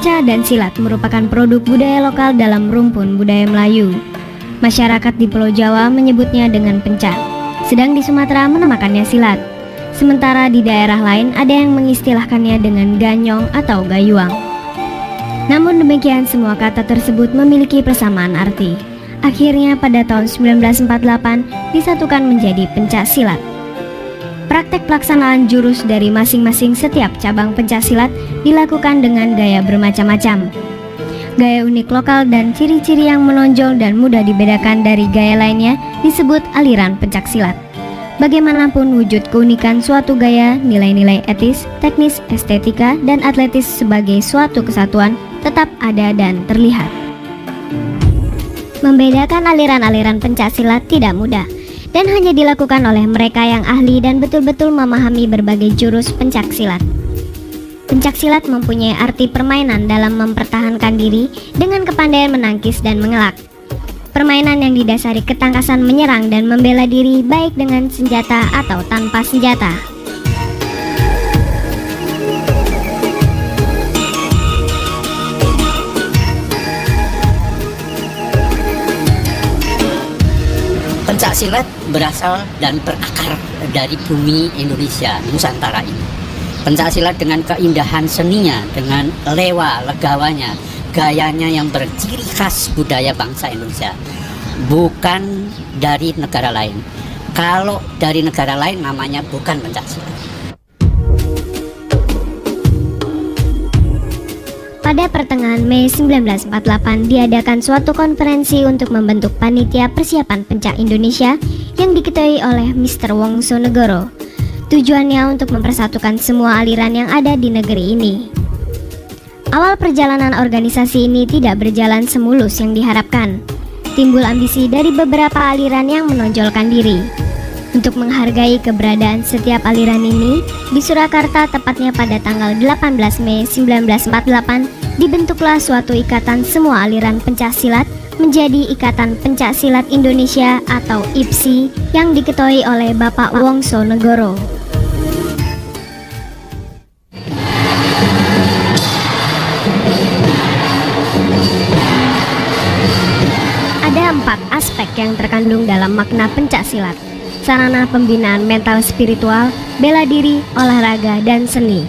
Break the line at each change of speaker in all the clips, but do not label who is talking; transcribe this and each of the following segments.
Penca dan silat merupakan produk budaya lokal dalam rumpun budaya Melayu. Masyarakat di Pulau Jawa menyebutnya dengan penca, sedang di Sumatera menamakannya silat. Sementara di daerah lain ada yang mengistilahkannya dengan ganyong atau gayuang. Namun demikian, semua kata tersebut memiliki persamaan arti. Akhirnya pada tahun 1948 disatukan menjadi pencak silat. Praktek pelaksanaan jurus dari masing-masing setiap cabang pencaksilat dilakukan dengan gaya bermacam-macam. Gaya unik lokal dan ciri-ciri yang menonjol dan mudah dibedakan dari gaya lainnya disebut aliran pencaksilat. Bagaimanapun wujud keunikan suatu gaya, nilai-nilai etis, teknis, estetika, dan atletis sebagai suatu kesatuan tetap ada dan terlihat. Membedakan aliran-aliran pencaksilat tidak mudah, dan hanya dilakukan oleh mereka yang ahli dan betul-betul memahami berbagai jurus pencaksilat. Pencaksilat mempunyai arti permainan dalam mempertahankan diri dengan kepandaian menangkis dan mengelak. Permainan yang didasari ketangkasan menyerang dan membela diri baik dengan senjata atau tanpa senjata.
Pencaksilat berasal dan berakar dari bumi Indonesia, Nusantara ini. Pencaksilat dengan keindahan seninya, dengan lewa, legawanya, gayanya yang berciri khas budaya bangsa Indonesia, bukan dari negara lain. Kalau dari negara lain namanya bukan pencaksilat.
Pada pertengahan Mei 1948 diadakan suatu konferensi untuk membentuk panitia persiapan pencak Indonesia yang diketuai oleh Mr. Wongsonegoro. Tujuannya untuk mempersatukan semua aliran yang ada di negeri ini. Awal perjalanan organisasi ini tidak berjalan semulus yang diharapkan. Timbul ambisi dari beberapa aliran yang menonjolkan diri. Untuk menghargai keberadaan setiap aliran ini, di Surakarta tepatnya pada tanggal 18 Mei 1948 dibentuklah suatu ikatan semua aliran pencaksilat menjadi Ikatan Pencaksilat Indonesia atau IPSI yang diketuai oleh Bapak Wongsonegoro. Ada 4 aspek yang terkandung dalam makna pencaksilat: sarana pembinaan mental spiritual, bela diri, olahraga, dan seni.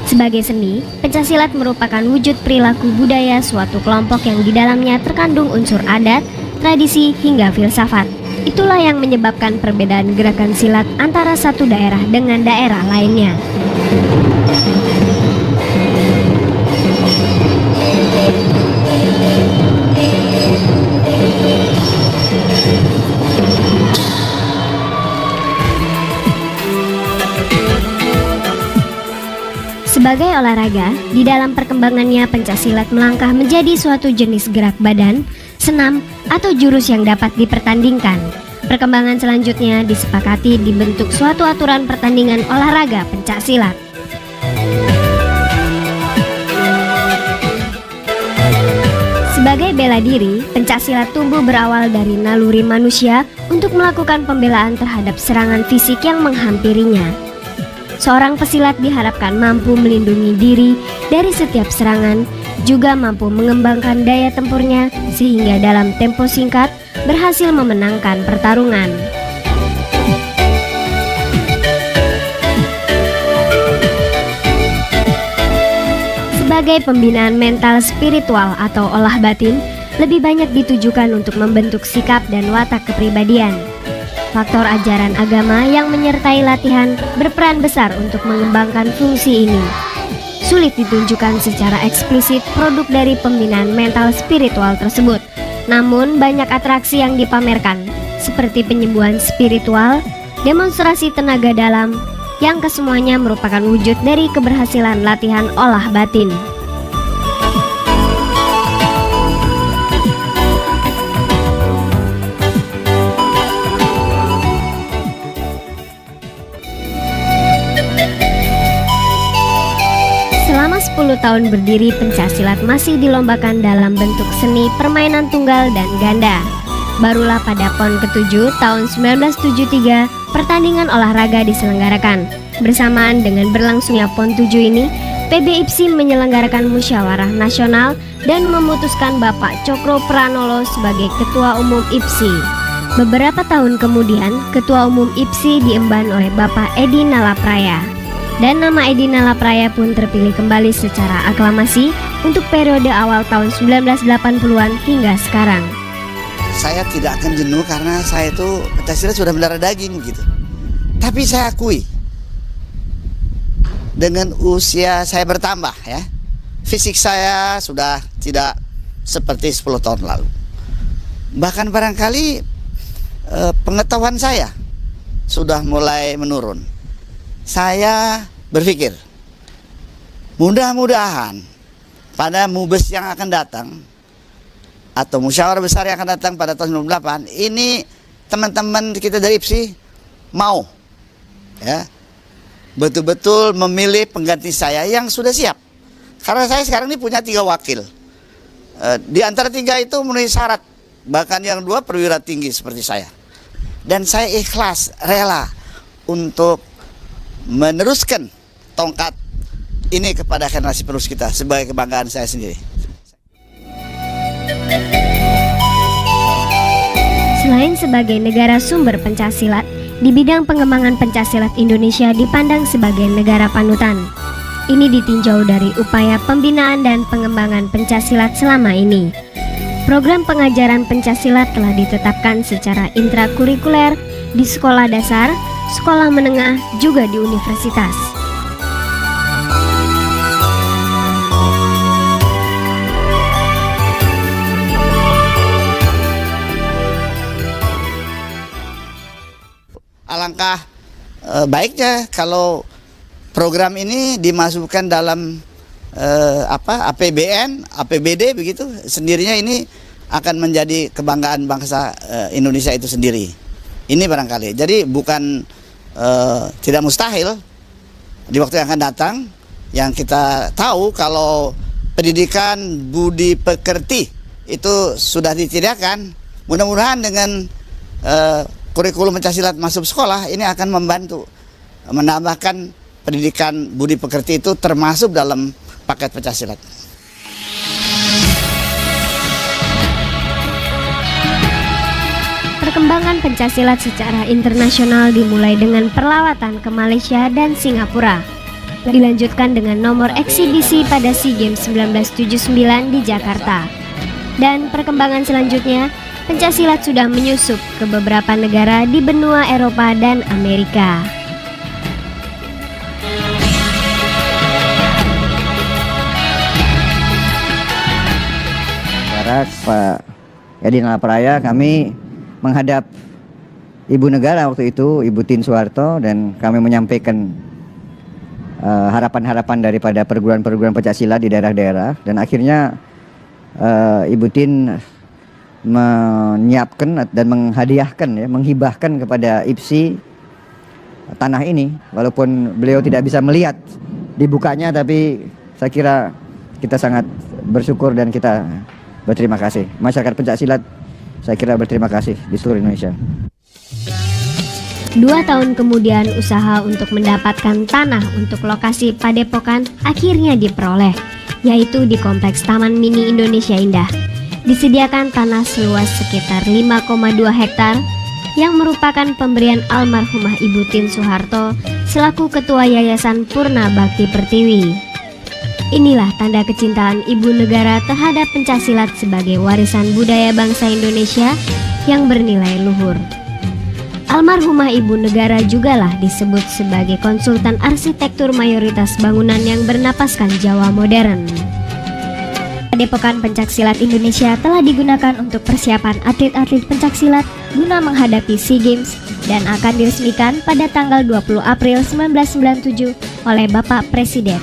Sebagai seni, pencaksilat merupakan wujud perilaku budaya suatu kelompok yang di dalamnya terkandung unsur adat, tradisi, hingga filsafat. Itulah yang menyebabkan perbedaan gerakan silat antara satu daerah dengan daerah lainnya. Sebagai olahraga, di dalam perkembangannya pencaksilat melangkah menjadi suatu jenis gerak badan, senam, atau jurus yang dapat dipertandingkan. Perkembangan selanjutnya disepakati dibentuk suatu aturan pertandingan olahraga pencaksilat. Sebagai bela diri, pencaksilat tumbuh berawal dari naluri manusia untuk melakukan pembelaan terhadap serangan fisik yang menghampirinya. Seorang pesilat diharapkan mampu melindungi diri dari setiap serangan, juga mampu mengembangkan daya tempurnya sehingga dalam tempo singkat berhasil memenangkan pertarungan. Sebagai pembinaan mental spiritual atau olah batin, lebih banyak ditujukan untuk membentuk sikap dan watak kepribadian. Faktor ajaran agama yang menyertai latihan berperan besar untuk mengembangkan fungsi ini. Sulit ditunjukkan secara eksplisit produk dari pembinaan mental spiritual tersebut. Namun banyak atraksi yang dipamerkan, seperti penyembuhan spiritual, demonstrasi tenaga dalam, yang kesemuanya merupakan wujud dari keberhasilan latihan olah batin. Selama 10 tahun berdiri, pencaksilat masih dilombakan dalam bentuk seni permainan tunggal dan ganda. Barulah pada PON ke-7 tahun 1973, pertandingan olahraga diselenggarakan. Bersamaan dengan berlangsungnya PON 7 ini, PB IPSI menyelenggarakan musyawarah nasional dan memutuskan Bapak Cokro Pranolo sebagai Ketua Umum IPSI. Beberapa tahun kemudian, Ketua Umum IPSI diemban oleh Bapak Edi Nalapraya. Dan nama Edi Nalapraya pun terpilih kembali secara aklamasi untuk periode awal tahun 1980-an hingga sekarang.
Saya tidak akan jenuh karena saya itu Pancasila sudah mendarah daging gitu. Tapi saya akui, dengan usia saya bertambah ya, fisik saya sudah tidak seperti 10 tahun lalu. Bahkan barangkali pengetahuan saya sudah mulai menurun. Saya berpikir, mudah-mudahan pada MUBES yang akan datang atau musyawarah besar yang akan datang pada tahun 98 ini, teman-teman kita dari IPSI mau ya betul-betul memilih pengganti saya yang sudah siap. Karena saya sekarang ini punya 3 wakil. Di antara 3 itu memenuhi syarat, bahkan yang 2 perwira tinggi seperti saya. Dan saya ikhlas, rela untuk meneruskan tongkat ini kepada generasi penerus kita sebagai kebanggaan saya sendiri.
Selain sebagai negara sumber pencaksilat, di bidang pengembangan pencaksilat Indonesia dipandang sebagai negara panutan. Ini ditinjau dari upaya pembinaan dan pengembangan pencaksilat selama ini. Program pengajaran pencaksilat telah ditetapkan secara intrakurikuler di sekolah dasar, sekolah menengah, juga di universitas.
Alangkah baiknya kalau program ini dimasukkan dalam APBN, APBD begitu, sendirinya ini akan menjadi kebanggaan bangsa Indonesia itu sendiri. Ini barangkali. Jadi bukan tidak mustahil di waktu yang akan datang, yang kita tahu kalau pendidikan budi pekerti itu sudah disediakan. Mudah-mudahan dengan kurikulum pencaksilat masuk sekolah ini akan membantu menambahkan pendidikan budi pekerti itu termasuk dalam paket pencaksilat.
Perkembangan pencaksilat secara internasional dimulai dengan perlawatan ke Malaysia dan Singapura. Dilanjutkan dengan nomor eksibisi pada SEA Games 1979 di Jakarta. Dan perkembangan selanjutnya, pencaksilat sudah menyusup ke beberapa negara di benua Eropa dan Amerika.
Pak Edi Nalapraya, kami menghadap Ibu Negara waktu itu, Ibu Tien Soeharto, dan kami menyampaikan harapan-harapan daripada perguruan-perguruan pencaksilat di daerah-daerah, dan akhirnya Ibu Tien menyiapkan dan menghadiahkan, ya, menghibahkan kepada IPSI tanah ini. Walaupun beliau tidak bisa melihat dibukanya, tapi saya kira kita sangat bersyukur dan kita berterima kasih. Masyarakat pencaksilat saya kira berterima kasih di seluruh Indonesia.
2 tahun kemudian, usaha untuk mendapatkan tanah untuk lokasi padepokan akhirnya diperoleh, yaitu di Kompleks Taman Mini Indonesia Indah. Disediakan tanah seluas sekitar 5,2 hektar yang merupakan pemberian almarhumah Ibu Tien Soeharto selaku Ketua Yayasan Purna Bakti Pertiwi. Inilah tanda kecintaan Ibu Negara terhadap pencaksilat sebagai warisan budaya bangsa Indonesia yang bernilai luhur. Almarhumah Ibu Negara jugalah disebut sebagai konsultan arsitektur mayoritas bangunan yang bernapaskan Jawa modern. Padepokan Pencaksilat Indonesia telah digunakan untuk persiapan atlet-atlet pencaksilat guna menghadapi SEA Games dan akan diresmikan pada tanggal 20 April 1997 oleh Bapak Presiden.